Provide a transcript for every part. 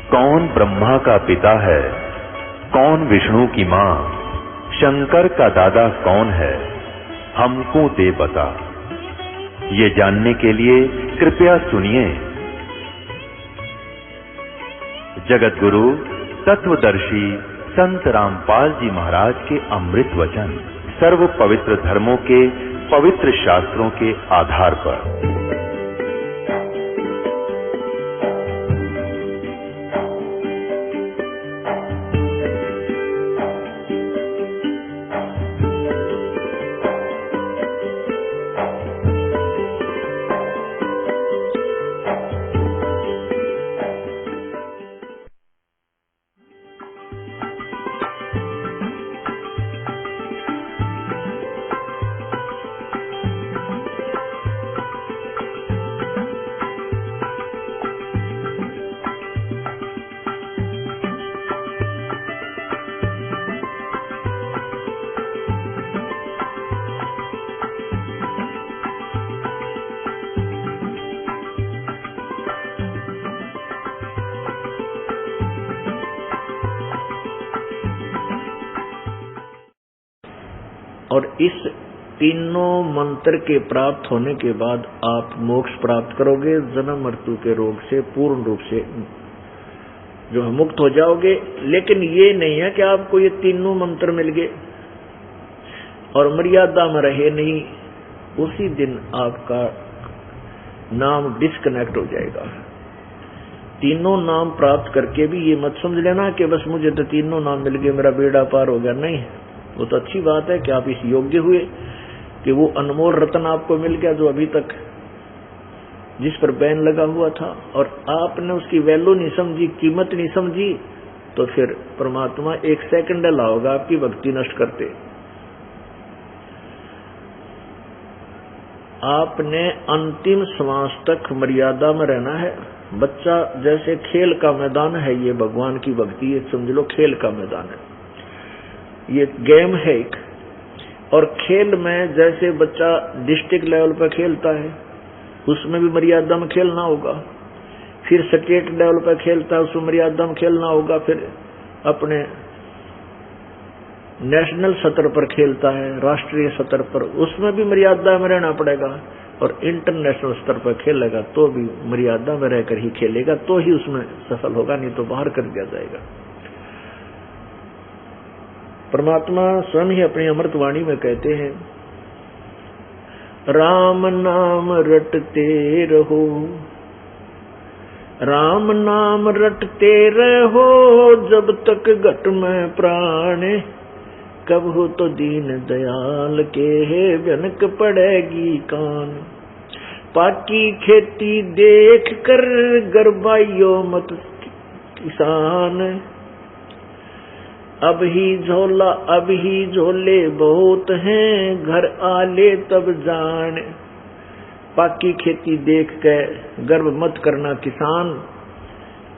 कौन ब्रह्मा का पिता है, कौन विष्णु की मां, शंकर का दादा कौन है, हमको दे बता। ये जानने के लिए कृपया सुनिए जगत गुरु तत्वदर्शी संत रामपाल जी महाराज के अमृत वचन सर्व पवित्र धर्मों के पवित्र शास्त्रों के आधार पर। और इस तीनों मंत्र के प्राप्त होने के बाद आप मोक्ष प्राप्त करोगे, जन्म मृत्यु के रोग से पूर्ण रूप से जो है मुक्त हो जाओगे। लेकिन ये नहीं है कि आपको ये तीनों मंत्र मिल गए और मर्यादा में रहे नहीं, उसी दिन आपका नाम डिस्कनेक्ट हो जाएगा। तीनों नाम प्राप्त करके भी ये मत समझ लेना कि बस मुझे तो तीनों नाम मिल गए, मेरा बेड़ा पार हो गया। नहीं, वो तो अच्छी बात है कि आप इस योग्य हुए कि वो अनमोल रत्न आपको मिल गया जो अभी तक जिस पर बैन लगा हुआ था और आपने उसकी वैल्यू नहीं समझी, कीमत नहीं समझी, तो फिर परमात्मा एक सेकंड लाओगा आपकी भक्ति नष्ट करते। आपने अंतिम श्वास तक मर्यादा में रहना है। बच्चा जैसे खेल का मैदान है, ये भगवान की भक्ति है, समझ लो खेल का मैदान है, ये गेम है एक। और खेल में जैसे बच्चा डिस्ट्रिक्ट लेवल पर खेलता है, उसमें भी मर्यादा में खेलना होगा। फिर स्टेट लेवल पर खेलता है, उसमें मर्यादा में खेलना होगा। फिर अपने नेशनल स्तर पर खेलता है, राष्ट्रीय स्तर पर, उसमें भी मर्यादा में रहना पड़ेगा। और इंटरनेशनल स्तर पर खेलेगा तो भी मर्यादा में रहकर ही खेलेगा, तो ही उसमें सफल होगा, नहीं तो बाहर कर दिया जाएगा। परमात्मा स्वयं ही अपनी अमृत वाणी में कहते हैं, राम नाम रटते रहो, राम नाम रटते रहो, जब तक घट में प्राण, कब हो तो दीन दयाल के भनक पड़ेगी कान। पाकी खेती देख कर गरबाइयो मत किसान, अब ही झोले बहुत हैं, घर आले तब जान। पाकी खेती देख के गर्व मत करना किसान,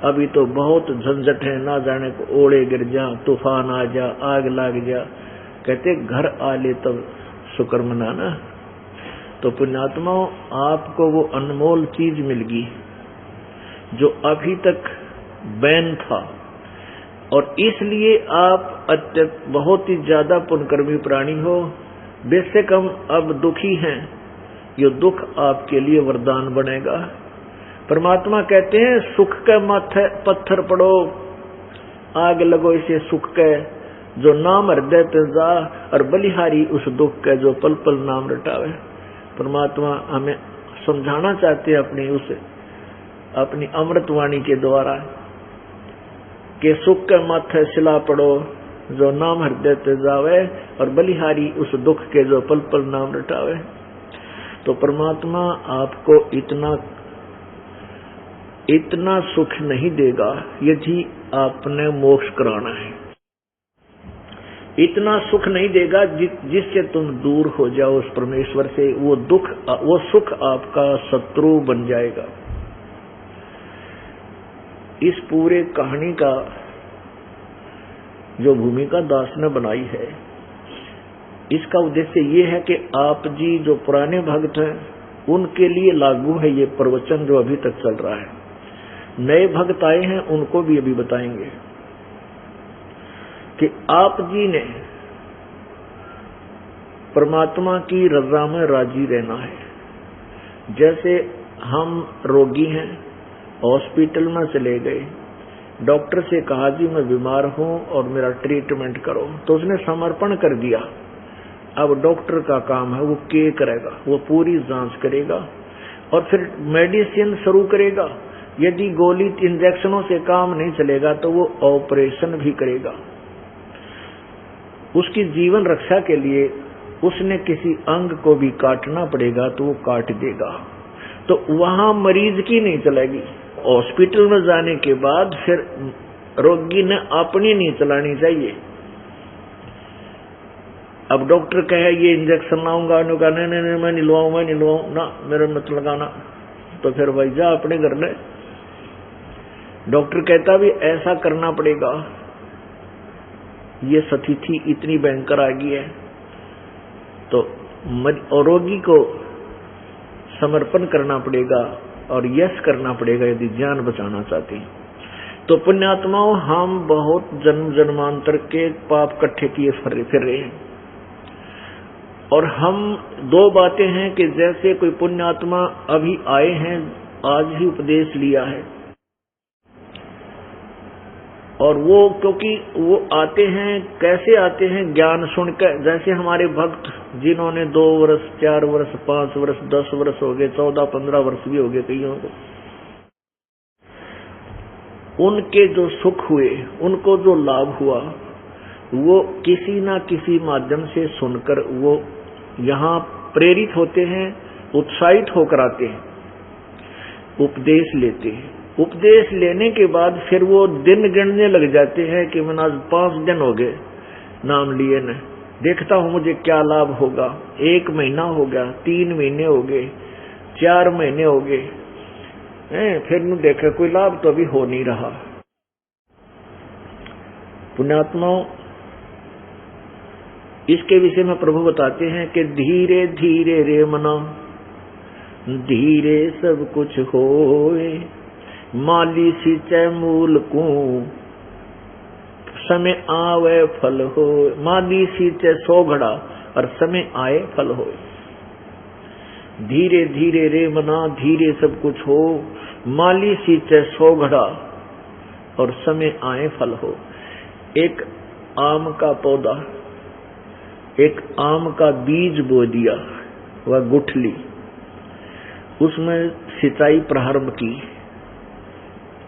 अभी तो बहुत झंझट है, ना जाने को ओले गिर जा, तूफान आ जा, आग लाग जा। कहते घर आले तब शुक्र मनाना। तो पुण्यात्माओं, आपको वो अनमोल चीज मिल गई जो अभी तक बैन था, और इसलिए आप बहुत ही ज्यादा पुण्यकर्मी प्राणी हो। बेशक हम अब दुखी हैं, ये दुख आपके लिए वरदान बनेगा। परमात्मा कहते हैं, सुख के माथे पत्थर पड़ो, आग लगो इसे सुख के, जो नाम हृदय पे जा, और बलिहारी उस दुख के जो पल पल नाम रटावे। परमात्मा हमें समझाना चाहते हैं अपनी अमृतवाणी के द्वारा कि सुख के माथे सिला पड़ो, जो नाम हृदय ते जावे, और बलिहारी उस दुख के जो पल पल नाम रटावे। तो परमात्मा आपको इतना सुख नहीं देगा यदि आपने मोक्ष कराना है। इतना सुख नहीं देगा जिससे तुम दूर हो जाओ उस परमेश्वर से। वो सुख आपका शत्रु बन जाएगा। इस पूरे कहानी का जो भूमिका दास ने बनाई है, इसका उद्देश्य ये है कि आप जी जो पुराने भक्त हैं उनके लिए लागू है ये प्रवचन जो अभी तक चल रहा है। नए भक्त आए हैं उनको भी अभी बताएंगे कि आप जी ने परमात्मा की रजा में राजी रहना है। जैसे हम रोगी हैं, हॉस्पिटल में चले गए, डॉक्टर से कहा जी मैं बीमार हूं और मेरा ट्रीटमेंट करो, तो उसने समर्पण कर दिया। अब डॉक्टर का काम है वो क्या करेगा, वो पूरी जांच करेगा और फिर मेडिसिन शुरू करेगा। यदि गोली इंजेक्शनों से काम नहीं चलेगा तो वो ऑपरेशन भी करेगा। उसकी जीवन रक्षा के लिए उसने किसी अंग को भी काटना पड़ेगा तो वो काट देगा। तो वहां मरीज की नहीं चलेगी। हॉस्पिटल में जाने के बाद फिर रोगी ने अपनी नहीं चलानी चाहिए। अब डॉक्टर कहे ये इंजेक्शन लाऊंगा, नहीं मैं नहीं लुवाऊं ना, मेरे मत लगाना, तो फिर भाई जा अपने घर ले। डॉक्टर कहता भी ऐसा करना पड़ेगा, ये स्थिति इतनी भयंकर आ गई है। तो रोगी को समर्पण करना पड़ेगा और यश करना पड़ेगा यदि जान बचाना चाहते हैं। तो पुण्यात्माओं, हम बहुत जन्म जन्मांतर के पाप इकट्ठे किए फिर रहे हैं। और हम दो बातें हैं कि जैसे कोई पुण्यात्मा अभी आए हैं, आज ही उपदेश लिया है, और वो क्योंकि वो आते हैं, कैसे आते हैं, ज्ञान सुनकर। जैसे हमारे भक्त जिन्होंने 2 वर्ष 4 वर्ष 5 वर्ष 10 वर्ष हो गए, 14-15 वर्ष भी हो गए कईयों को, उनके जो सुख हुए, उनको जो लाभ हुआ, वो किसी ना किसी माध्यम से सुनकर वो यहाँ प्रेरित होते हैं, उत्साहित होकर आते हैं, उपदेश लेते हैं। उपदेश लेने के बाद फिर वो दिन गिनने लग जाते हैं कि मैंने आज 5 दिन हो गए नाम लिए न, देखता हूं मुझे क्या लाभ होगा। 1 महीना हो गया, 3 महीने हो गए, 4 महीने हो गए, फिर न देखा कोई लाभ तो अभी हो नहीं रहा। पुण्यात्माओं, इसके विषय में प्रभु बताते हैं कि धीरे धीरे रे मना, धीरे सब कुछ होए, माली सींचे मूल को, समय आवे फल हो। माली सींचे 100 घड़ा और समय आए फल हो। धीरे धीरे रे मना, धीरे सब कुछ हो, माली सींचे 100 घड़ा और समय आए फल हो। एक आम का पौधा, एक आम का बीज बो दिया, वह गुठली, उसमें सिंचाई प्रारंभ की,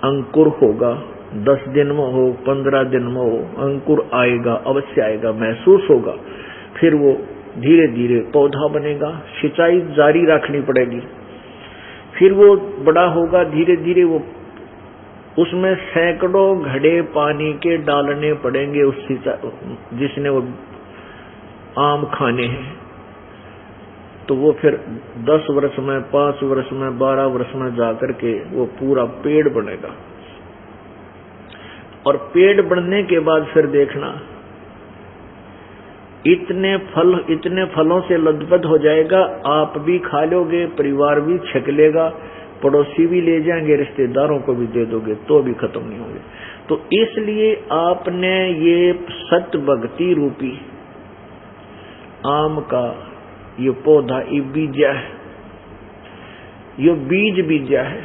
अंकुर होगा, 10 दिन में हो, 15 दिन में हो, अंकुर आएगा, अवश्य आएगा, महसूस होगा। फिर वो धीरे धीरे पौधा बनेगा, सिंचाई जारी रखनी पड़ेगी। फिर वो बड़ा होगा, धीरे धीरे वो उसमें सैकड़ों घड़े पानी के डालने पड़ेंगे उस जिसने वो आम खाने हैं। तो वो फिर 10 वर्ष में, 5 वर्ष में, 12 वर्ष में जाकर के वो पूरा पेड़ बनेगा। और पेड़ बनने के बाद फिर देखना, इतने फलों से लदबद हो जाएगा, आप भी खा लोगे, परिवार भी छक लेगा, पड़ोसी भी ले जाएंगे, रिश्तेदारों को भी दे दोगे तो भी खत्म नहीं होंगे। तो इसलिए आपने ये सत्य भक्ति रूपी आम का ये पौधा, ये बीजा है, ये बीज बीजा है।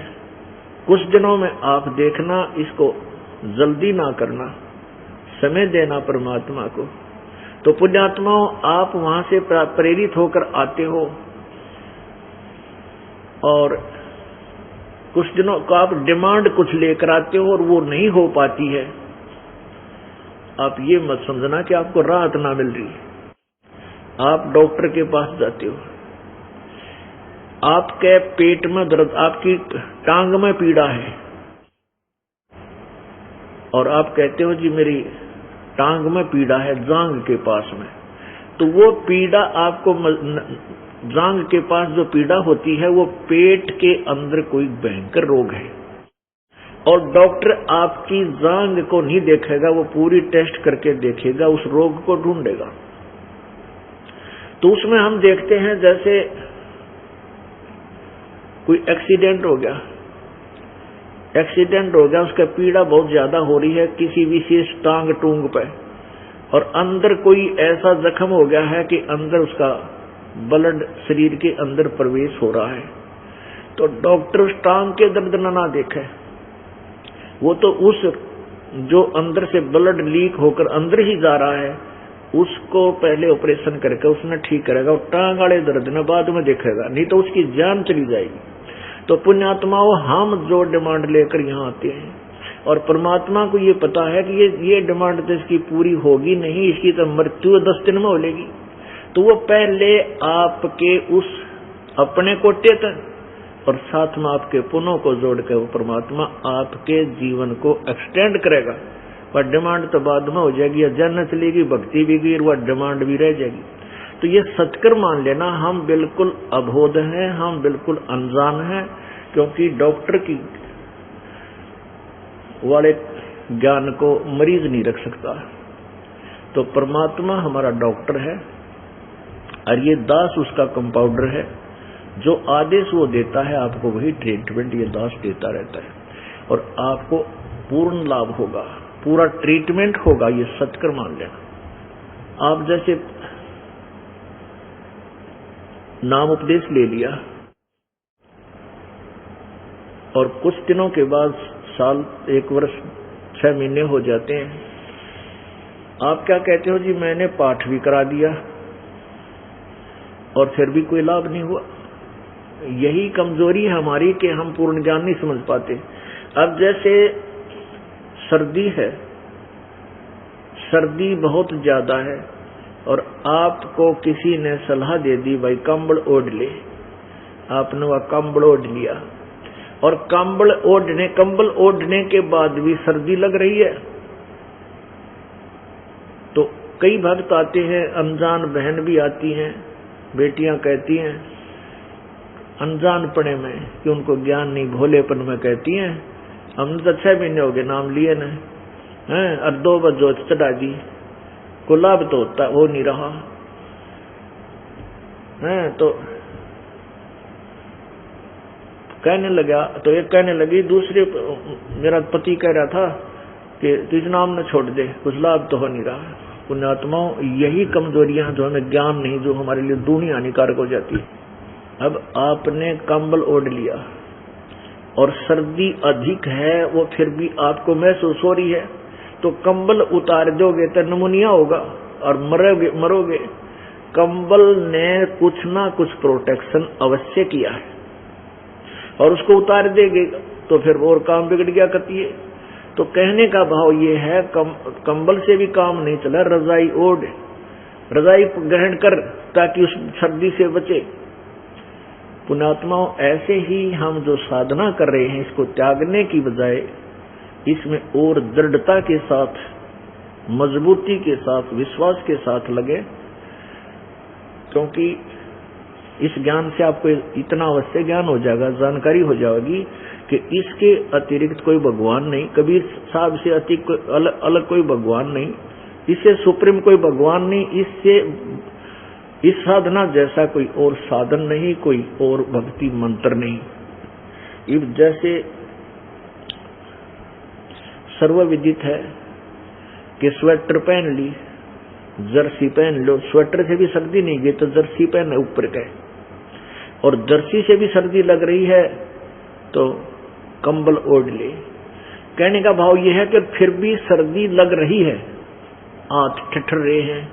कुछ दिनों में आप देखना, इसको जल्दी ना करना, समय देना परमात्मा को। तो पुण्यात्माओं, आप वहां से प्रेरित होकर आते हो और कुछ दिनों का आप डिमांड कुछ लेकर आते हो और वो नहीं हो पाती है। आप ये मत समझना कि आपको राहत ना मिल रही। आप डॉक्टर के पास जाते हो, आपके पेट में दर्द, आपकी टांग में पीड़ा है, और आप कहते हो जी मेरी टांग में पीड़ा है, जांघ के पास में। तो वो पीड़ा आपको, जांघ के पास जो पीड़ा होती है वो पेट के अंदर कोई भयंकर रोग है, और डॉक्टर आपकी जांघ को नहीं देखेगा, वो पूरी टेस्ट करके देखेगा, उस रोग को ढूंढेगा। तो उसमें हम देखते हैं जैसे कोई एक्सीडेंट हो गया, एक्सीडेंट हो गया, उसका पीड़ा बहुत ज्यादा हो रही है किसी विशेष टांग टूंग पे, और अंदर कोई ऐसा जख्म हो गया है कि अंदर उसका ब्लड शरीर के अंदर प्रवेश हो रहा है, तो डॉक्टर उस टांग के दर्द ना देखे, वो तो उस जो अंदर से ब्लड लीक होकर अंदर ही जा रहा है उसको पहले ऑपरेशन करके उसने ठीक करेगा, और टांग वाले दर्द ने बाद में देखेगा, नहीं तो उसकी जान चली जाएगी। तो पुण्यात्माओं, हम जो डिमांड लेकर यहाँ आते हैं, और परमात्मा को ये पता है कि ये डिमांड तो इसकी पूरी होगी नहीं, इसकी तो मृत्यु 10 दिन में हो लेगी, तो वो पहले आपके उस अपने कोटे तक और साथ में आपके पुण्यों को जोड़ के वो परमात्मा आपके जीवन को एक्सटेंड करेगा। वह डिमांड तो बाद में हो जाएगी, या जन्नत चलेगी, भक्ति भी गई, वह डिमांड भी रह जाएगी। तो ये सत्कर मान लेना, हम बिल्कुल अबोध हैं, हम बिल्कुल अनजान हैं, क्योंकि डॉक्टर की वाले ज्ञान को मरीज नहीं रख सकता। तो परमात्मा हमारा डॉक्टर है और ये दास उसका कंपाउंडर है, जो आदेश वो देता है आपको वही ट्रीटमेंट ये दास देता रहता है, और आपको पूर्ण लाभ होगा, पूरा ट्रीटमेंट होगा, ये सत्कर मान लेना। आप जैसे नाम उपदेश ले लिया और कुछ दिनों के बाद साल, 1 वर्ष, 6 महीने हो जाते हैं, आप क्या कहते हो जी मैंने पाठ भी करा दिया और फिर भी कोई लाभ नहीं हुआ। यही कमजोरी है हमारी कि हम पूर्ण ज्ञान नहीं समझ पाते। अब जैसे सर्दी है, सर्दी बहुत ज्यादा है और आपको किसी ने सलाह दे दी भाई कंबल ओढ़ ले, आपने वह कंबल ओढ़ लिया, और कंबल ओढ़ने के बाद भी सर्दी लग रही है, तो कई भक्त आते हैं, अनजान बहन भी आती हैं, बेटियां कहती हैं अनजानपने में कि उनको ज्ञान नहीं, भोलेपन में कहती हैं हमने तो 6 महीने हो गए नाम लिए न हैं, और 2 बजो चढ़ा दी, को लाभ तो होता हो नहीं रहा है। तो कहने लगा, तो एक कहने लगी, दूसरे मेरा पति कह रहा था कि तुझ नाम न छोड़ दे, कुछ लाभ तो हो नहीं रहा। पुण्यात्माओं, यही कमजोरियां जो हमें ज्ञान नहीं, जो हमारे लिए दुनिया हानिकारक हो जाती है। अब आपने कंबल ओढ़ लिया और सर्दी अधिक है, वो फिर भी आपको महसूस हो रही है, तो कंबल उतार दोगे तो निमोनिया होगा और मरोगे। कंबल ने कुछ ना कुछ प्रोटेक्शन अवश्य किया है, और उसको उतार देंगे तो फिर और काम बिगड़ गया करती है। तो कहने का भाव ये है, कंबल से भी काम नहीं चला, रजाई ओढ़, रजाई ग्रहण कर ताकि उस सर्दी से बचे। पुण्यात्माओं, ऐसे ही हम जो साधना कर रहे हैं, इसको त्यागने की बजाय इसमें और दृढ़ता के साथ, मजबूती के साथ, विश्वास के साथ लगे, क्योंकि इस ज्ञान से आपको इतना अवश्य ज्ञान हो जाएगा, जानकारी हो जाएगी कि इसके अतिरिक्त कोई भगवान नहीं, कबीर साहब से अतिरिक्त अलग कोई भगवान नहीं, इससे सुप्रीम कोई भगवान नहीं, इससे इस साधना जैसा कोई और साधन नहीं, कोई और भक्ति मंत्र नहीं। इब जैसे सर्वविदित है कि स्वेटर पहन ली, जर्सी पहन लो, स्वेटर से भी सर्दी नहीं गई तो जर्सी पहन ऊपर के, और जर्सी से भी सर्दी लग रही है तो कंबल ओढ़ ले। कहने का भाव यह है कि फिर भी सर्दी लग रही है, हाथ ठिठुर रहे हैं,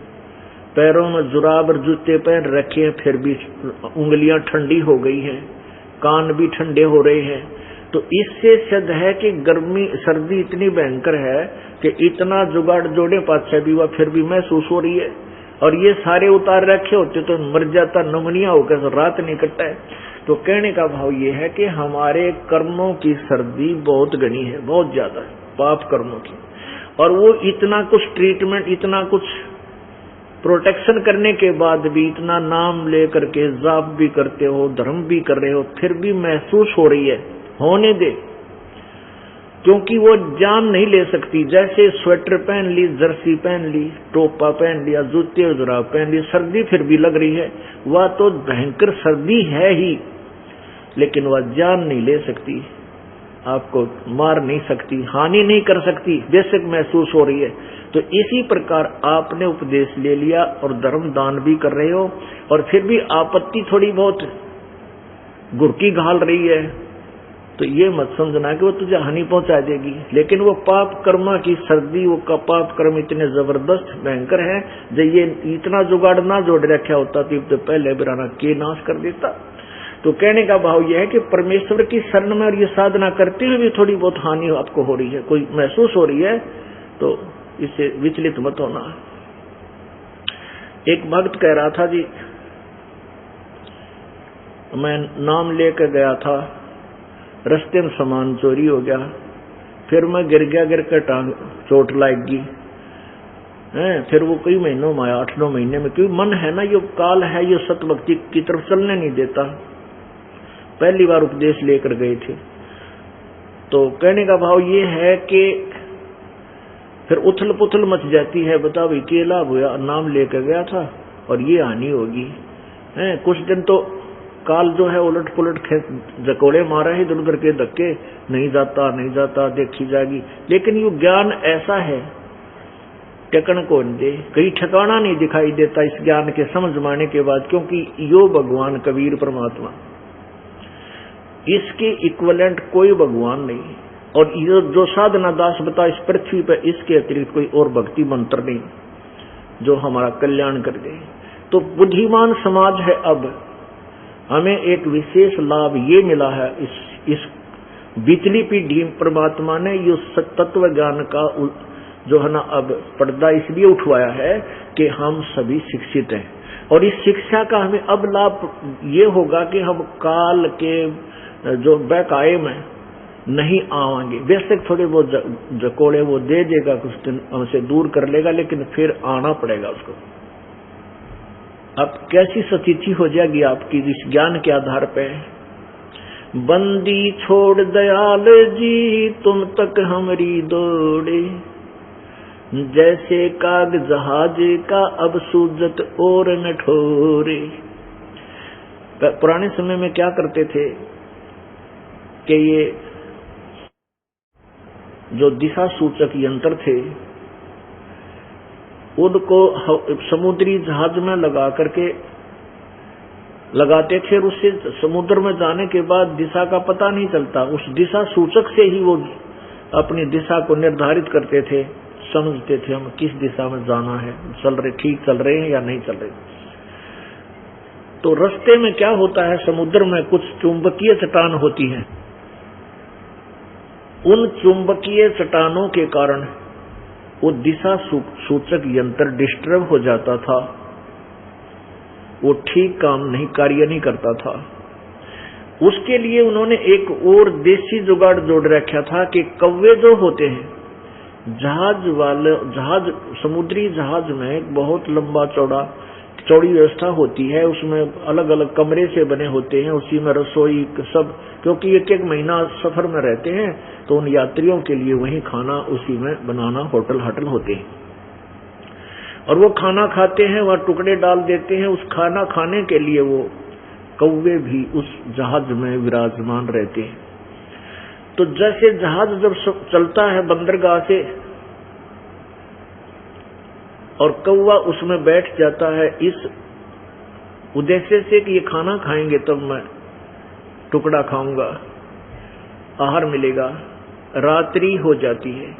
पैरों में जुराब और जूते पहन रखे हैं, फिर भी उंगलियां ठंडी हो गई हैं, कान भी ठंडे हो रहे हैं, तो इससे सिद्ध है कि गर्मी सर्दी इतनी भयंकर है कि इतना जुगाड़ जोड़े पाछे भी वह फिर भी महसूस हो रही है, और ये सारे उतार रखे होते तो मर जाता, निमोनिया होकर तो रात नहीं कटता है। तो कहने का भाव ये है कि हमारे कर्मों की सर्दी बहुत घनी है, बहुत ज्यादा है, पाप कर्मों की, और वो इतना कुछ ट्रीटमेंट, इतना कुछ प्रोटेक्शन करने के बाद भी, इतना नाम लेकर के जाप भी करते हो, धर्म भी कर रहे हो, फिर भी महसूस हो रही है, होने दे, क्योंकि वो जान नहीं ले सकती। जैसे स्वेटर पहन ली, जर्सी पहन ली, टोपा पहन लिया, जूते और जुराब पहन ली, सर्दी फिर भी लग रही है, वह तो भयंकर सर्दी है ही, लेकिन वह जान नहीं ले सकती, आपको मार नहीं सकती, हानि नहीं कर सकती, बेशक महसूस हो रही है। तो इसी प्रकार आपने उपदेश ले लिया और धर्म दान भी कर रहे हो, और फिर भी आपत्ति थोड़ी बहुत गुरकी घाल रही है, तो ये मत समझना कि वो तुझे हानि पहुंचा देगी। लेकिन वो पाप कर्मा की सर्दी, वो का पाप कर्म इतने जबरदस्त भयंकर है, जब ये इतना जुगाड़ ना जोड़ रखा होता तो पहले बिराना के नाश कर देता। तो कहने का भाव यह है कि परमेश्वर की शरण में और ये साधना करते हुए भी थोड़ी बहुत हानि आपको हो रही है, कोई महसूस हो रही है, तो इससे विचलित मत होना। एक भक्त कह रहा था जी, मैं नाम लेकर गया था, रास्ते में सामान चोरी हो गया, फिर मैं गिर गया, गिर कर टांग चोट लाएगी है, फिर वो कई महीनों में आया, 8-9 महीने में, क्योंकि मन है ना, ये काल है, ये सत भक्ति की तरफ चलने नहीं देता। पहली बार उपदेश लेकर गए थे। तो कहने का भाव ये है कि फिर उथल पुथल मच जाती है, बता भाई क्या लाभ हुआ, नाम लेकर गया था और ये हानि होगी है। कुछ दिन तो काल जो है उलट पुलट जकोड़े मारा है, इधर उधर के धक्के, नहीं जाता देखी जाएगी। लेकिन ये ज्ञान ऐसा है टेकन को दे, कहीं ठिकाना नहीं दिखाई देता इस ज्ञान के समझ माने के बाद, क्योंकि यो भगवान कबीर परमात्मा, इसके इक्विवेलेंट कोई भगवान नहीं। और ये जो साधना दास बता इस पृथ्वी पर, इसके अतिरिक्त कोई और भक्ति मंत्र नहीं जो हमारा कल्याण कर दे। तो बुद्धिमान समाज है, अब हमें एक विशेष लाभ ये मिला है, इस बीतली पीढ़ी परमात्मा ने ये तत्व ज्ञान का जो है ना अब पर्दा इसलिए उठवाया है कि हम सभी शिक्षित हैं, और इस शिक्षा का हमें अब लाभ ये होगा कि हम काल के जो बहकाए में नहीं आवांगे। बेशक थोड़े वो जकोड़े वो दे देगा, कुछ दिन हमसे दूर कर लेगा, लेकिन फिर आना पड़ेगा उसको। अब कैसी स्थिति हो जाएगी आपकी इस ज्ञान के आधार पे। बंदी छोड़ दयाल जी तुम तक हमारी दौड़े, जैसे काग जहाज का अब सूजत और न ठोरे। पुराने समय में क्या करते थे कि ये जो दिशा सूचक यंत्र थे उनको समुद्री जहाज में लगा करके लगाते थे, और उससे समुद्र में जाने के बाद दिशा का पता नहीं चलता, उस दिशा सूचक से ही वो अपनी दिशा को निर्धारित करते थे, समझते थे हम किस दिशा में जाना है, ठीक चल रहे हैं या नहीं चल रहे। तो रास्ते में क्या होता है, समुद्र में कुछ चुंबकीय चट्टान होती हैं, उन चुंबकीय चट्टानों के कारण वो दिशा सूचक यंत्र डिस्टर्ब हो जाता था, वो ठीक काम नहीं कार्य नहीं करता था। उसके लिए उन्होंने एक और देसी जुगाड़ जोड़ रखा था कि कौवे जो होते हैं जहाज समुद्री जहाज में एक बहुत लंबा चौड़ी व्यवस्था होती है, उसमें अलग अलग कमरे से बने होते हैं, उसी में रसोई सब, क्योंकि एक महीना सफर में रहते हैं तो उन यात्रियों के लिए वही खाना उसी में बनाना होटल होते हैं, और वो खाना खाते हैं, वहाँ टुकड़े डाल देते हैं। उस खाना खाने के लिए वो कौवे भी उस जहाज में विराजमान रहते हैं। तो जैसे जहाज जब चलता है बंदरगाह से और कौवा उसमें बैठ जाता है इस उद्देश्य से कि ये खाना खाएंगे तब मैं टुकड़ा खाऊंगा, आहार मिलेगा। रात्रि हो जाती है,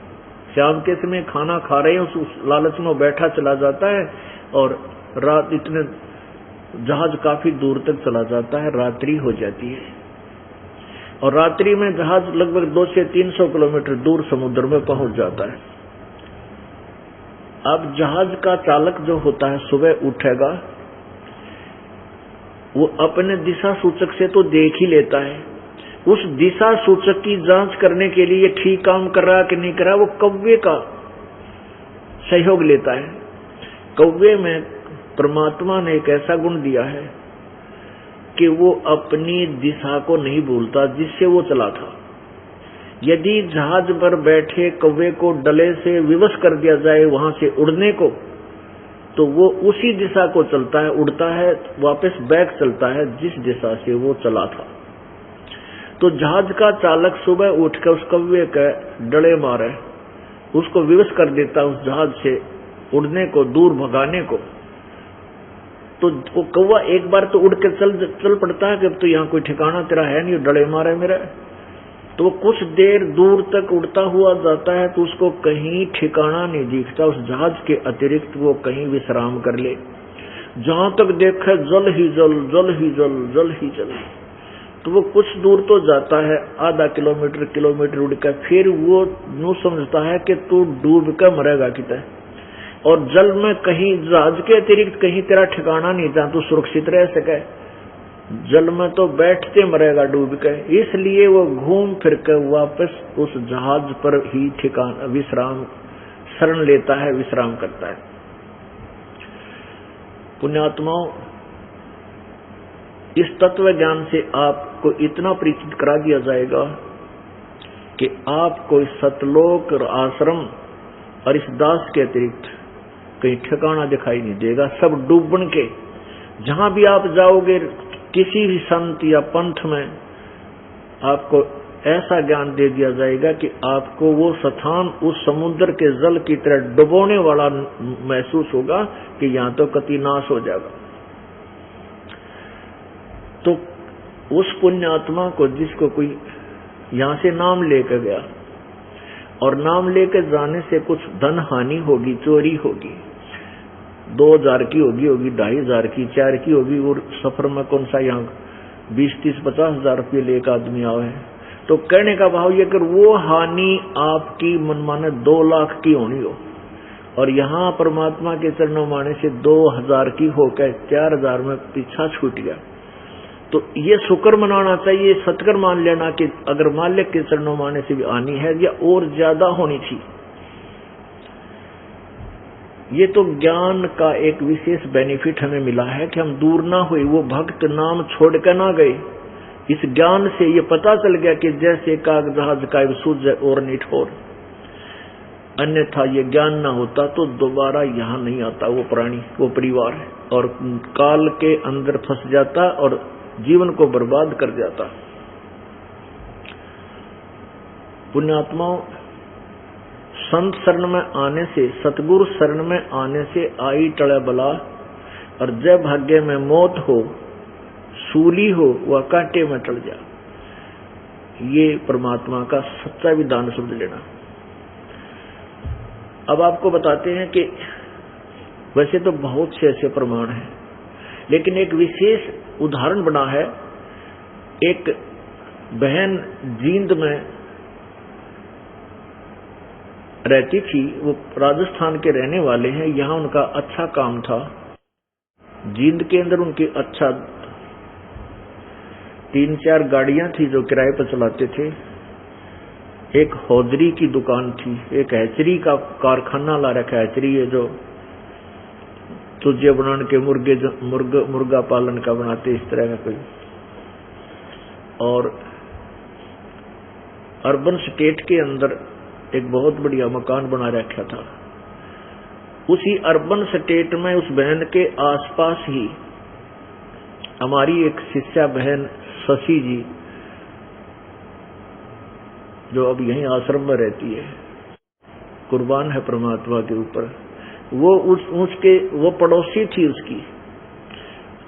शाम के समय खाना खा रहे हैं, उस लालच में बैठा चला जाता है, और रात इतने जहाज काफी दूर तक चला जाता है, रात्रि हो जाती है, और रात्रि में जहाज लगभग 200 से 300 किलोमीटर दूर समुद्र में पहुंच जाता है। अब जहाज का चालक जो होता है सुबह उठेगा, वो अपने दिशा सूचक से तो देख ही लेता है, उस दिशा सूचक की जांच करने के लिए ठीक काम कर रहा कि नहीं कर रहा, वो कौवे का सहयोग लेता है। कौवे में परमात्मा ने एक ऐसा गुण दिया है कि वो अपनी दिशा को नहीं भूलता जिससे वो चला था। यदि जहाज पर बैठे कौवे को डले से विवश कर दिया जाए वहां से उड़ने को, तो वो उसी दिशा को चलता है, उड़ता है, वापस बैक चलता है जिस दिशा से वो चला था। तो जहाज का चालक सुबह उठ कर उस कौवे के डले मारे, उसको विवश कर देता उस जहाज से उड़ने को, दूर भगाने को। तो वो कौवा एक बार तो उड़ के चल पड़ता है कि अब तो यहाँ कोई ठिकाना तेरा है नहीं, डले मारे मेरा। तो वो कुछ देर दूर तक उड़ता हुआ जाता है तो उसको कहीं ठिकाना नहीं दिखता, उस जहाज के अतिरिक्त वो कहीं विश्राम कर ले। जहां तक देखा जल ही जल, जल ही जल, जल ही जल। तो वो कुछ दूर तो जाता है, आधा किलोमीटर उड़ कर, फिर वो यूं समझता है कि तू डूब कर मरेगा कितना, और जल में कहीं जहाज के अतिरिक्त कहीं तेरा ठिकाना नहीं जहां तू सुरक्षित रह सके। जल में तो बैठते मरेगा डूब के। इसलिए वो घूम फिर कर वापस उस जहाज पर ही ठिकाना विश्राम शरण लेता है, विश्राम करता है। पुण्यात्माओं, इस तत्व ज्ञान से आपको इतना परिचित करा दिया जाएगा कि आपको इस सतलोक और आश्रम और इस दास के अतिरिक्त कहीं ठिकाना दिखाई नहीं देगा। सब डूबन के, जहां भी आप जाओगे किसी भी संत या पंथ में आपको ऐसा ज्ञान दे दिया जाएगा कि आपको वो स्थान उस समुद्र के जल की तरह डुबोने वाला महसूस होगा कि यहाँ तो कति नाश हो जाएगा। तो उस पुण्यात्मा को, जिसको कोई यहाँ से नाम लेकर गया और नाम लेकर जाने से कुछ धन हानि होगी, चोरी होगी, 2000 की होगी, 2500 की, 4 की होगी, और सफर में कौन सा यहाँ 20, 30, 50 हजार रुपये ले एक आदमी आवे है। तो कहने का भाव ये, अगर वो हानि आपकी मनमाने 2 लाख की होनी हो और यहाँ परमात्मा के चरणों माने से 2000 की होकर 4000 में पीछा छूट गया, तो ये शुक्र मनाना चाहिए, सत्कर मान लेना कि अगर मालिक के चरणों माने से भी आनी है या और ज्यादा होनी थी। ये तो ज्ञान का एक विशेष बेनिफिट हमें मिला है कि हम दूर ना हुए, वो भक्त नाम छोड़ कर ना गए। इस ज्ञान से ये पता चल गया कि जैसे काग जहाज का सूझ और निठोर, अन्यथा ये ज्ञान ना होता तो दोबारा यहाँ नहीं आता वो प्राणी, वो परिवार, और काल के अंदर फंस जाता और जीवन को बर्बाद कर जाता। पुण्यात्माओं, संत शरण में आने से, सतगुरु शरण में आने से आई टले बला, और जब भाग्य में मौत हो, सूली हो, वह कांटे में टल जा। ये परमात्मा का सच्चा विधान समझ लेना। अब आपको बताते हैं कि वैसे तो बहुत से ऐसे प्रमाण हैं, लेकिन एक विशेष उदाहरण बना है। एक बहन जींद में रहती थी, वो राजस्थान के रहने वाले हैं, यहाँ उनका अच्छा काम था। जींद के अंदर उनकी अच्छा 3-4 गाड़ियां थी जो किराए पर चलाते थे। एक हौजरी की दुकान थी, एक हैचरी का कारखाना ला रखा है। हैचरी है जो तुझे बनाने के मुर्गा पालन का बनाते, इस तरह का कोई। और अर्बन स्टेट के अंदर एक बहुत बढ़िया मकान बना रखा था। उसी अर्बन स्टेट में उस बहन के आसपास ही हमारी एक शिष्या बहन शशि जी, जो अब यहीं आश्रम में रहती है, कुर्बान है परमात्मा के ऊपर, वो पड़ोसी थी उसकी।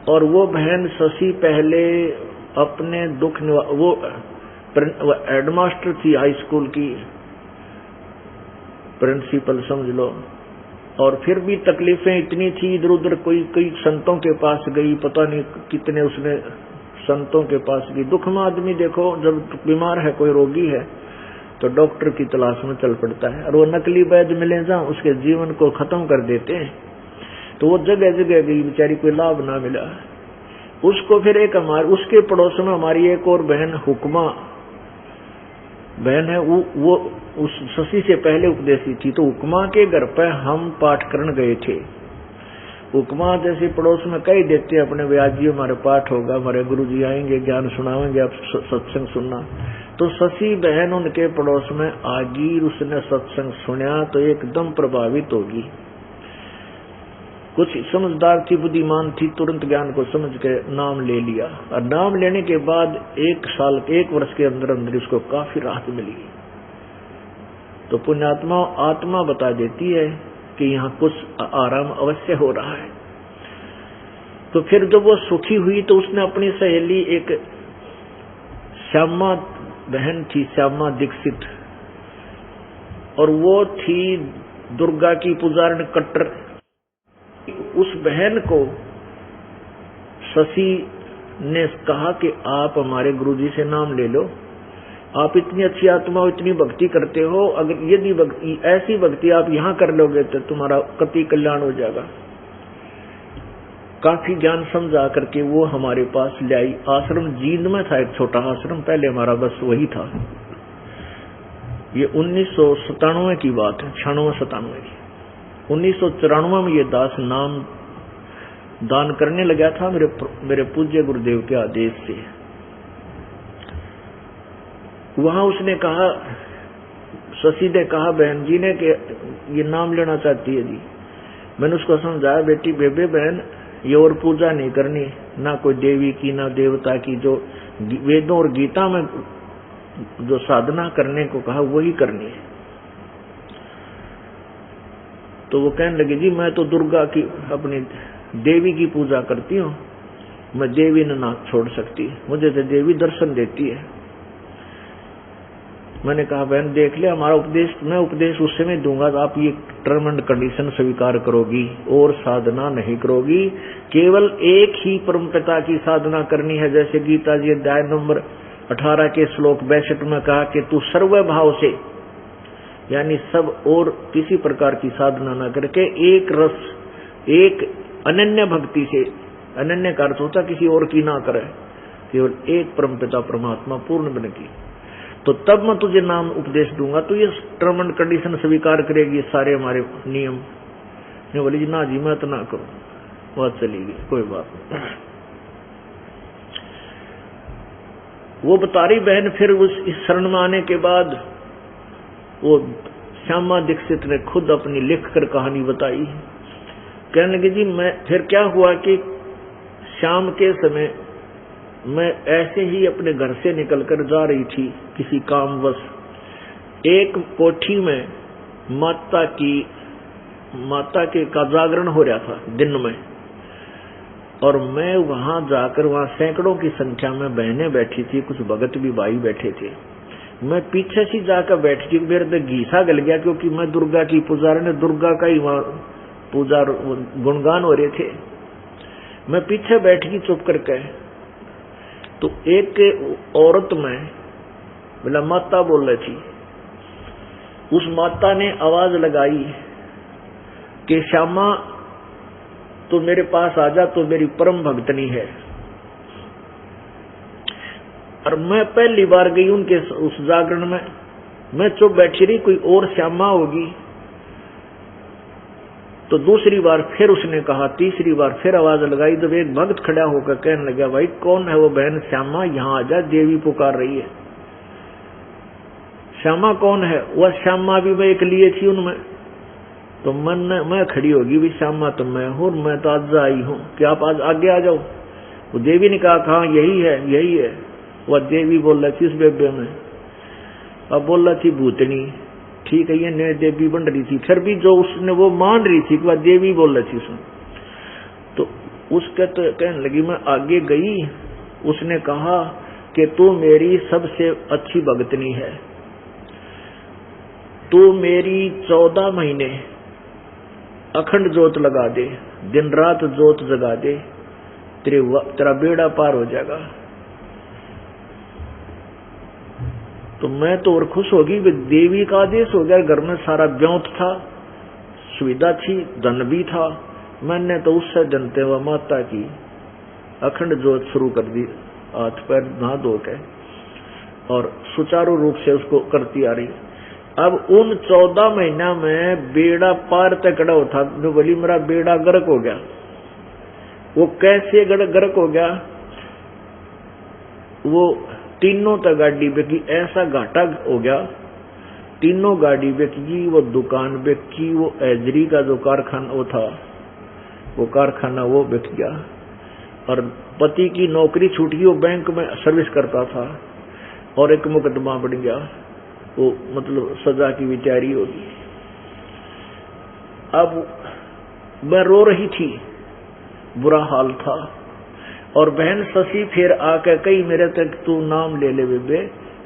और वो बहन शशि पहले अपने दुख वो हेडमास्टर थी हाई स्कूल की, प्रिंसिपल समझ लो। और फिर भी तकलीफें इतनी थी, इधर उधर कोई संतों के पास गई, पता नहीं कितने उसने संतों के पास गई। दुख में आदमी देखो, जब बीमार है, कोई रोगी है, तो डॉक्टर की तलाश में चल पड़ता है, और वो नकली वैद्य मिले जहाँ उसके जीवन को खत्म कर देते हैं। तो वो जगह जगह गई, बेचारी कोई लाभ ना मिला उसको। फिर एक उसके पड़ोस में हमारी एक और बहन हुक्मा बहन है, वो उस शशि से पहले उपदेशी थी। तो हुक्मा के घर पर हम पाठ करने गए थे। हुक्मा जैसे पड़ोस में कह देते अपने ब्याज जी हमारे पाठ होगा, हमारे गुरु जी आएंगे, ज्ञान सुनाएंगे, आप सत्संग सुनना। तो शशि बहन उनके पड़ोस में आ गई, उसने सत्संग सुना तो एकदम प्रभावित होगी। कुछ समझदार थी, बुद्धिमान थी, तुरंत ज्ञान को समझ के नाम ले लिया। और नाम लेने के बाद 1 वर्ष के अंदर अंदर उसको काफी राहत मिली। तो पुण्यात्मा आत्मा बता देती है कि यहाँ कुछ आराम अवश्य हो रहा है। तो फिर जब वो सुखी हुई तो उसने अपनी सहेली, एक श्यामा बहन थी, श्यामा दीक्षित, और वो थी दुर्गा की पुजारन कट्टर। उस बहन को शशि ने कहा कि आप हमारे गुरुजी से नाम ले लो, आप इतनी अच्छी आत्मा हो, इतनी भक्ति करते हो, अगर यदि ऐसी भक्ति आप यहाँ कर लोगे तो तुम्हारा कति कल्याण हो जाएगा। काफी ज्ञान समझा करके वो हमारे पास ले आई। आश्रम जींद में था, एक छोटा आश्रम, पहले हमारा बस वही था। ये 1997 की बात है, 96-97 की। 1994 में ये दास नाम दान करने लगा था मेरे पूज्य गुरुदेव के आदेश से। वहां उसने कहा, शशि ने कहा बहन जी ने कि ये नाम लेना चाहती है जी। मैंने उसको समझाया, बेटी बेबे बहन, ये और पूजा नहीं करनी, ना कोई देवी की ना देवता की, जो वेदों और गीता में जो साधना करने को कहा वही करनी है। तो वो कहने लगी, जी मैं तो दुर्गा की, अपनी देवी की पूजा करती हूँ, मैं देवी ने ना छोड़ सकती, मुझे तो देवी दर्शन देती है। मैंने कहा बहन देख ले, हमारा उपदेश, मैं उपदेश उस समय दूंगा तो आप ये टर्म एंड कंडीशन स्वीकार करोगी और साधना नहीं करोगी, केवल एक ही परमपिता की साधना करनी है। जैसे गीता जी अध्याय नंबर 18 के श्लोक 62 में कहा कि तू सर्व भाव से, यानी सब और किसी प्रकार की साधना न करके एक रस, एक अनन्य भक्ति से, अनन्य का अर्थ होता किसी और की ना करे, केवल एक परमपिता परमात्मा पूर्ण बन की, तो तब मैं तुझे नाम उपदेश दूंगा, तो ये टर्म एंड कंडीशन स्वीकार करेगी, सारे हमारे नियम। मैं बोली जी ना जी मैं तो ना करूं, बात चली गई, कोई बात नहीं। वो बता रही बहन, फिर उस इस शरण में आने के बाद वो श्यामा दीक्षित ने खुद अपनी लिख कर कहानी बताई। कहने लगी जी मैं, फिर क्या हुआ कि शाम के समय मैं ऐसे ही अपने घर से निकलकर जा रही थी किसी कामवश, एक कोठी में माता के का जागरण हो रहा था दिन में, और मैं वहां जाकर, वहां सैकड़ों की संख्या में बहनें बैठी थी, कुछ भगत भी भाई बैठे थे। मैं पीछे से जाकर बैठी थी, मेरे तो घीसा गल गया, क्योंकि मैं दुर्गा की पुजारी ने दुर्गा का ही वहां पूजा गुणगान हो रहे थे। मैं पीछे बैठ गई चुप करके, तो एक औरत में बोला माता बोल रही थी, उस माता ने आवाज लगाई कि श्यामा तो मेरे पास आजा, तो मेरी परम भक्तनी है। और मैं पहली बार गई उनके उस जागरण में, मैं चुप बैठी रही, कोई और श्यामा होगी। तो दूसरी बार फिर उसने कहा, तीसरी बार फिर आवाज लगाई, जब एक भक्त खड़ा होकर कहने लगा, भाई कौन है वो बहन श्यामा, यहाँ आजा, देवी पुकार रही है। श्यामा कौन है? वह श्यामा भी मैं एक लिए थी उनमें। तो मैं खड़ी होगी, भी श्यामा तो मैं हूं, मैं तो आज आई हूँ, कि आप आज आगे आ जाओ। वो देवी ने कहा, हाँ यही है यही है। वह देवी बोल रही थी उस बेबे में, अब बोल रही थी भूतनी, ठीक है ये नई देवी बन रही थी, फिर भी जो उसने वो मान रही थी कि वह देवी बोल रही थी उसने। तो उसके तो कहने लगी, मैं आगे गई, उसने कहा कि तू मेरी सबसे अच्छी भगतनी है, तू मेरी 14 महीने अखंड जोत लगा दे, दिन रात जोत जगा दे, तेरा बेड़ा पार हो जाएगा। तो मैं तो और खुश होगी, देवी का आदेश हो गया, घर में सारा ब्योंत था, सुविधा थी, धन भी था। मैंने तो उससे जनते हुआ माता की अखंड जोत शुरू कर दी, हाथ पैर नहा धो के, और सुचारू रूप से उसको करती आ रही। अब उन 14 महीना में बेड़ा पार तक खड़ा होता, जो बोली मेरा बेड़ा गर्क हो गया। वो कैसे गर्क हो गया? वो तीनों तक गाड़ी बेची, ऐसा घाटा हो गया, तीनों गाड़ी बेची, वो दुकान बेची, वो एजरी का जो कारखाना वो था, वो कारखाना वो बिक गया, और पति की नौकरी छूट गई, वो बैंक में सर्विस करता था, और एक मुकदमा बढ़ गया, वो मतलब सजा की भी तैयारी होगी। अब मैं रो रही थी, बुरा हाल था, और बहन शशि फिर आकर कही मेरे तक, तू नाम ले ले बेबे,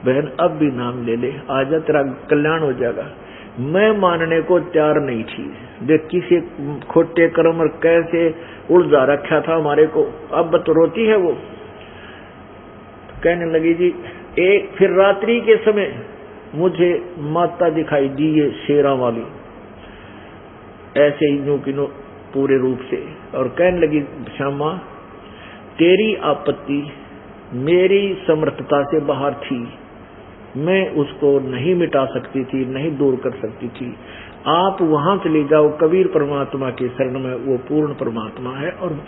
बहन अब भी नाम ले ले, आजा तेरा कल्याण हो जाएगा। मैं मानने को तैयार नहीं थी, देख किसी खोटे कर्म और कैसे उलझा रखा था हमारे को, अब तो रोती है वो। कहने लगी जी, एक फिर रात्रि के समय मुझे माता दिखाई दी, ये शेरा वाली, ऐसे ही यूं कि पूरे रूप से, और कहने लगी श्यामा तेरी आपत्ति मेरी समर्थता से बाहर थी, मैं उसको नहीं मिटा सकती थी, नहीं दूर कर सकती थी, आप वहां चली जाओ कबीर परमात्मा के शरण में, वो पूर्ण परमात्मा है, और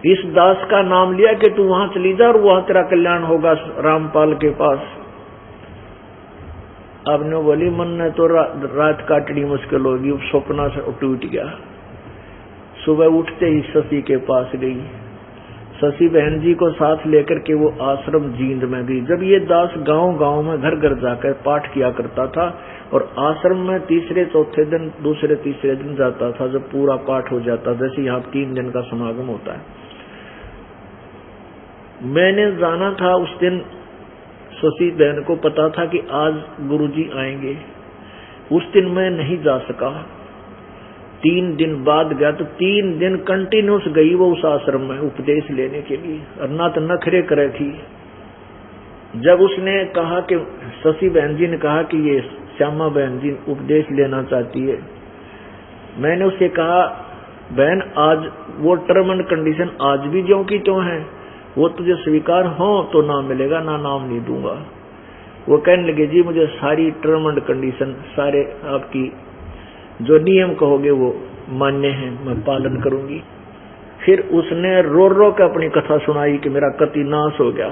इस दास का नाम लिया कि तू वहां चली जा और वहां तेरा कल्याण होगा रामपाल के पास। अब ने बोली मन ने तो रात काटनी मुश्किल होगी, सपना से टूट गया। सुबह उठते ही शशि के पास गई, शशि बहन जी को साथ लेकर के वो आश्रम जींद में गई। जब ये दास गांव गांव में घर घर जाकर पाठ किया करता था, और आश्रम में तीसरे चौथे दिन, दूसरे तीसरे दिन जाता था, जब पूरा पाठ हो जाता, जैसे यहाँ 3 दिन का समागम होता है। मैंने जाना था उस दिन, शशि बहन को पता था कि आज गुरुजी आएंगे, उस दिन मैं नहीं जा सका, 3 दिन बाद गया, तो 3 दिन कंटिन्यूस गई वो उस आश्रम में उपदेश लेने के लिए, और ना तो नखरे करे थी। जब उसने कहा कि शशि बहन जी ने कहा कि ये श्यामा बहन जी उपदेश लेना चाहती है, मैंने उससे कहा बहन आज वो टर्म एंड कंडीशन आज भी ज्यों की त्यों है, वो तुझे स्वीकार हो तो नाम मिलेगा, ना नाम नहीं दूंगा। वो कहने लगे जी मुझे सारी टर्म एंड कंडीशन, सारे आपकी जो नियम कहोगे वो मान्य है, मैं पालन करूंगी। फिर उसने रो रो के अपनी कथा सुनाई कि मेरा कति नाश हो गया,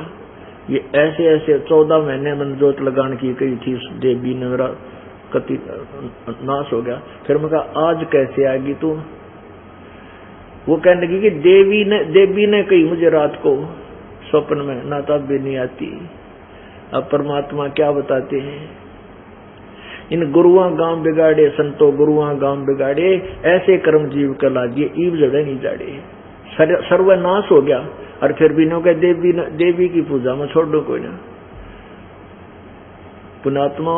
ये ऐसे ऐसे 14 महीने मन जोत लगान की गई थी उस देवी ने, मेरा कति नाश हो गया। फिर मैं कहा आज कैसे आएगी तू? वो कहने लगी कि देवी ने कही मुझे रात को स्वप्न में, ना तब भी नहीं आती। अब परमात्मा क्या बताते हैं, इन गुरुआ गांव बिगाड़े संतो गुरुआ गांव बिगाड़े, ऐसे कर्म जीव का लागिए ईव जड़े नहीं जाड़े। सर्वनाश हो गया, और फिर भी नो कहे देवी की पूजा में छोड़ दो कोई ना। पुणात्मा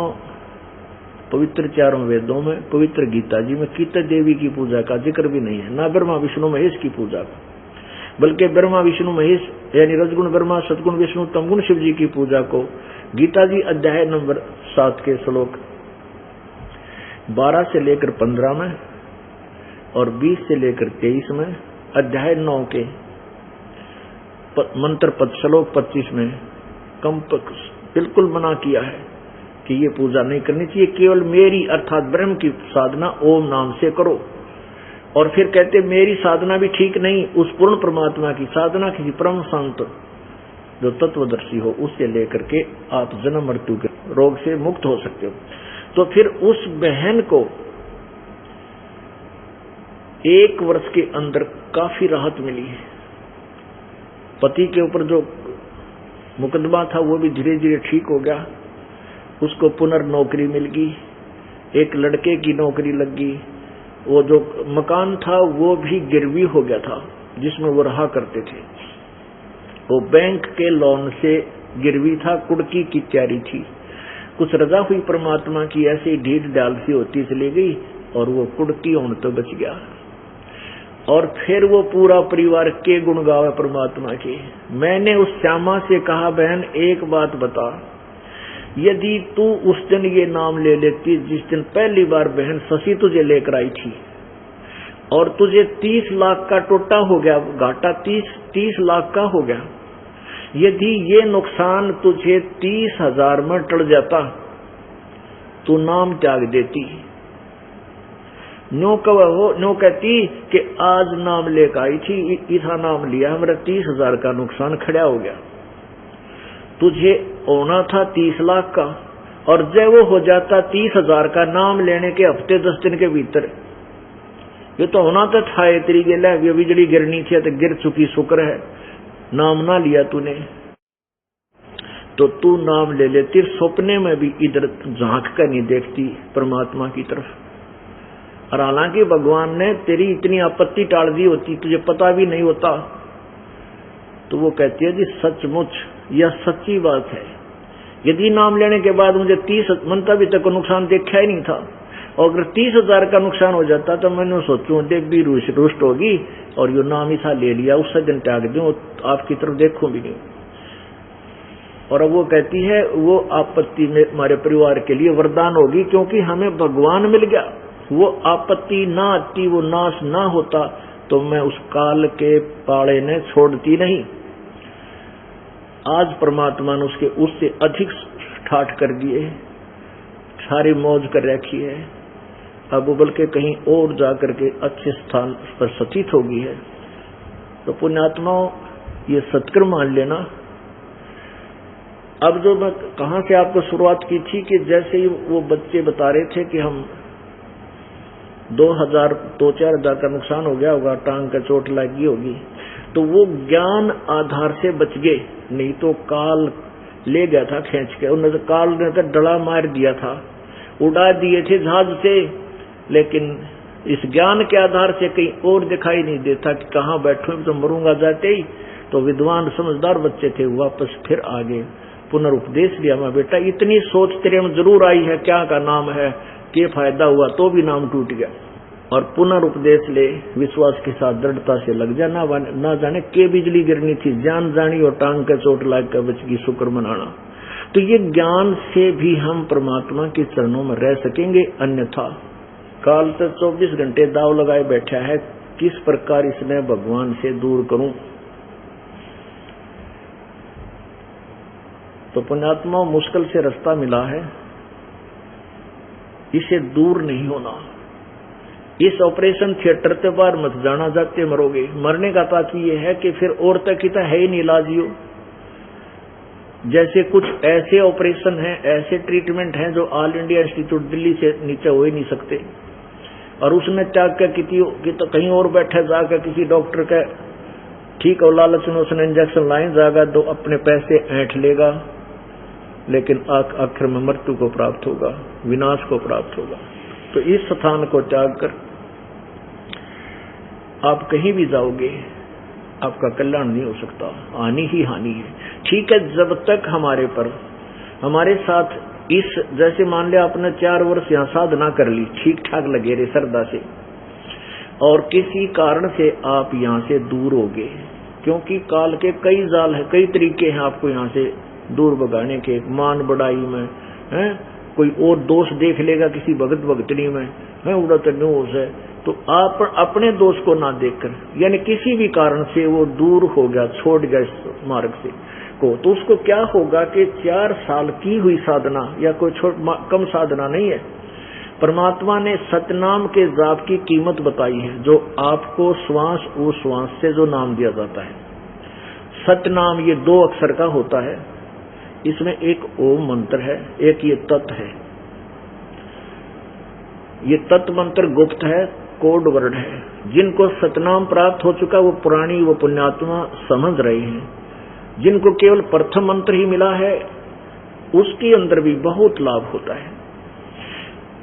पवित्र चारों वेदों में, पवित्र गीता जी में कितने देवी की पूजा का जिक्र भी नहीं है, ना ब्रह्मा विष्णु महेश की पूजा का, बल्कि ब्रह्मा विष्णु महेश यानी रजगुण ब्रह्मा सतगुण विष्णु तमगुण शिव जी की पूजा को गीता जी अध्याय नंबर 7 के श्लोक 12 से लेकर 15 में और 20 से लेकर 23 में, अध्याय 9 के मंत्र पद श्लोक 25 में कम बिल्कुल मना किया है कि ये पूजा नहीं करनी चाहिए, केवल मेरी अर्थात ब्रह्म की साधना ओम नाम से करो। और फिर कहते मेरी साधना भी ठीक नहीं, उस पूर्ण परमात्मा की साधना, किसी परम संत जो तत्वदर्शी हो उससे लेकर के आप जन्म मृत्यु के रोग से मुक्त हो सकते हो। तो फिर उस बहन को 1 वर्ष के अंदर काफी राहत मिली। पति के ऊपर जो मुकदमा था वो भी धीरे धीरे ठीक हो गया, उसको पुनर्नौकरी मिल गई, एक लड़के की नौकरी लग गई, वो जो मकान था वो भी गिरवी हो गया था जिसमें वो रहा करते थे, वो बैंक के लोन से गिरवी था, कुड़की की तैयारी थी। कुछ रजा हुई परमात्मा की, ऐसी ढीठ डाल सी होती चली गई और वो कुड़की होने तो बच गया। और फिर वो पूरा परिवार के गुण गावे परमात्मा के। मैंने उस श्यामा से कहा बहन एक बात बता, यदि तू उस दिन ये नाम ले लेती जिस दिन पहली बार बहन शशि तुझे लेकर आई थी, और तुझे 30 लाख का टोटा हो गया, घाटा 30 लाख का हो गया, यदि ये नुकसान तुझे 30,000 में टल जाता तू नाम त्याग देती। नो कहती कि आज नाम लेकर आई थी, इतना नाम लिया, हमारा 30,000 का नुकसान खड़ा हो गया, तुझे होना था 30 लाख का, और जब वो हो जाता 30,000 का नाम लेने के हफ्ते 10 दिन के भीतर, ये तो होना तो था तेरी गेला, ये बिजली गिरनी थी तो गिर चुकी, शुक्र है नाम ना लिया तूने, तो तू नाम ले ले। तेरे सपने में भी इधर झांक कर नहीं देखती परमात्मा की तरफ। और हालांकि भगवान ने तेरी इतनी आपत्ति टाल दी होती, तुझे पता भी नहीं होता, तो वो कहती है जी सचमुच यह सच्ची बात है। यदि नाम लेने के बाद मुझे 30 मंता भी तक नुकसान देखा ही नहीं था, और अगर 30,000 का नुकसान हो जाता तो मैंने सोचूं देव भी रुष्ट होगी और यो नाम ऐसा ले लिया, उससे दिन त्याग दूं, आपकी तरफ देखूं भी नहीं। और अब वो कहती है वो आपत्ति में हमारे परिवार के लिए वरदान होगी, क्योंकि हमें भगवान मिल गया। वो आपत्ति ना आती, वो नाश ना होता तो मैं उस काल के पाड़े ने छोड़ती नहीं। आज परमात्मा ने उससे अधिक ठाठ कर दिए, सारी मौज कर रखी है। अब उबल के कहीं और जाकर के अच्छे स्थान पर सचित होगी है। तो पुण्यात्माओं ये सत्कर्म मान लेना। अब जो मैं कहां से आपको शुरुआत की थी कि जैसे ही वो बच्चे बता रहे थे कि हम 2-4 हजार का नुकसान हो गया होगा, टांग का चोट लगी होगी, तो वो ज्ञान आधार से बच गए, नहीं तो काल ले गया था खींच के। उन्होंने काल ने तो डला मार दिया था, उड़ा दिए थे जहाज से, लेकिन इस ज्ञान के आधार से कहीं और दिखाई नहीं देता कि कहाँ बैठूं तो मरूंगा जाते ही। तो विद्वान समझदार बच्चे थे, वापस फिर आ गए, पुनरुपदेश लिया। मैं बेटा इतनी सोच तेरे में जरूर आई है, क्या का नाम है, क्या फायदा हुआ, तो भी नाम टूट गया। और पुनरुपदेश ले, विश्वास के साथ दृढ़ता से लग जा, ना जाने के बिजली गिरनी थी, जान जानी और टांग का चोट लाग कर बच गई, शुक्र मनाना। तो ये ज्ञान से भी हम परमात्मा के चरणों में रह सकेंगे, अन्यथा काल तो 24 घंटे दाव लगाए बैठा है, किस प्रकार इसने भगवान से दूर करूं। तो पुण्यात्मा मुश्किल से रास्ता मिला है, इसे दूर नहीं होना। इस ऑपरेशन थिएटर के बाहर मत जाना, जाते मरोगे। मरने का ताकि ये है कि फिर और तक ही तो है ही नहीं इलाजियो। जैसे कुछ ऐसे ऑपरेशन हैं, ऐसे ट्रीटमेंट हैं जो ऑल इंडिया इंस्टीट्यूट दिल्ली से नीचे हो ही नहीं सकते, और उसने त्याग कर कि तो कहीं और बैठे जाकर किसी डॉक्टर का ठीक और लालच में उसने इंजेक्शन लाए जाएगा, तो अपने पैसे ऐंठ लेगा, लेकिन आखिर में मृत्यु को प्राप्त होगा, विनाश को प्राप्त होगा। तो इस स्थान को त्याग कर आप कहीं भी जाओगे, आपका कल्याण नहीं हो सकता, हानि ही हानि है। ठीक है, जब तक हमारे साथ इस, जैसे मान लिया आपने 4 वर्ष यहाँ साधना कर ली, ठीक ठाक लगे रे श्रद्धा से, और किसी कारण से आप यहाँ से दूर हो गए, क्योंकि काल के कई जाल है, कई तरीके हैं आपको यहाँ से दूर भगाने के। मान बढ़ाई में है, कोई और दोष देख लेगा किसी भगत भगतनी में है, उड़त दोष है, तो आप अपने दोष को ना देखकर, यानी किसी भी कारण से वो दूर हो गया, छोड़ गया इस मार्ग से को, तो उसको क्या होगा कि 4 साल की हुई साधना या कोई कम साधना नहीं है। परमात्मा ने सतनाम के जाप की कीमत बताई है, जो आपको श्वास वो श्वास से जो नाम दिया जाता है। सतनाम ये 2 अक्षर का होता है, इसमें एक ओम मंत्र है, एक ये तत् है। ये तत् मंत्र गुप्त है, कोड वर्ड है। जिनको सतनाम प्राप्त हो चुका वो पुरानी, वो पुण्यात्मा समझ रहे हैं। जिनको केवल प्रथम मंत्र ही मिला है, उसके अंदर भी बहुत लाभ होता है।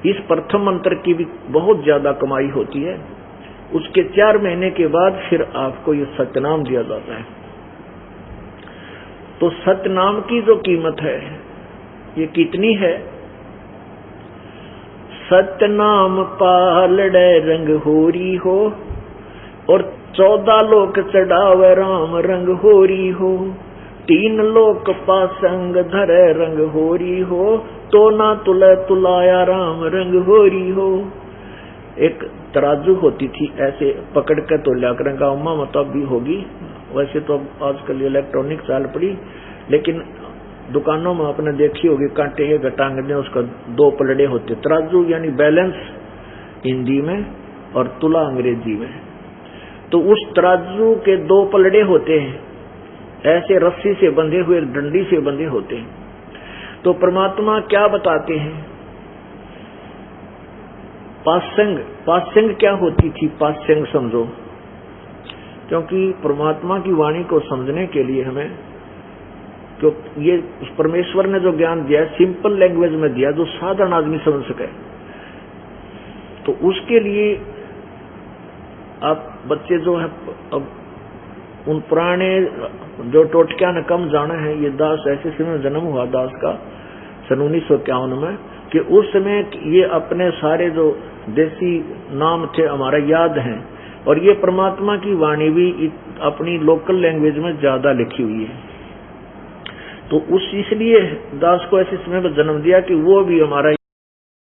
इस प्रथम मंत्र की भी बहुत ज्यादा कमाई होती है। उसके 4 महीने के बाद फिर आपको ये सतनाम दिया जाता है। तो सतनाम की जो कीमत है ये कितनी है? सतनाम पालड़े रंग होरी हो, और 14 लोक चढ़ावे राम रंग होरी हो। 3 लोक पासंग धरे रंग होरी हो, तो ना तुले तुलाया राम रंग होरी हो। एक तराजू होती थी, ऐसे पकड़ कर तोला करें, गाँव में मतलब भी होगी, वैसे तो आजकल इलेक्ट्रॉनिक चाल पड़ी, लेकिन दुकानों में आपने देखी होगी, कांटे है घटांगने, उसका 2 पलड़े होते। तराजू यानी बैलेंस हिंदी में और तुला अंग्रेजी में। तो उस तराजू के 2 पलड़े होते हैं, ऐसे रस्सी से बंधे हुए, डंडी से बंधे होते हैं। तो परमात्मा क्या बताते हैं? पास्यंग, पास्यंग क्या होती थी? पास्यंग समझो, क्योंकि परमात्मा की वाणी को समझने के लिए हमें, जो ये परमेश्वर ने जो ज्ञान दिया है सिंपल लैंग्वेज में दिया, जो साधारण आदमी समझ सके, तो उसके लिए आप बच्चे जो है अब उन पुराने जो टोटकिया ने कम जाना है, ये दास ऐसे समय में जन्म हुआ दास का सन 1951 में, कि उस समय ये अपने सारे जो देसी नाम थे हमारा याद हैं, और ये परमात्मा की वाणी भी अपनी लोकल लैंग्वेज में ज्यादा लिखी हुई है। तो उस इसलिए दास को ऐसे समय में जन्म दिया कि वो भी हमारा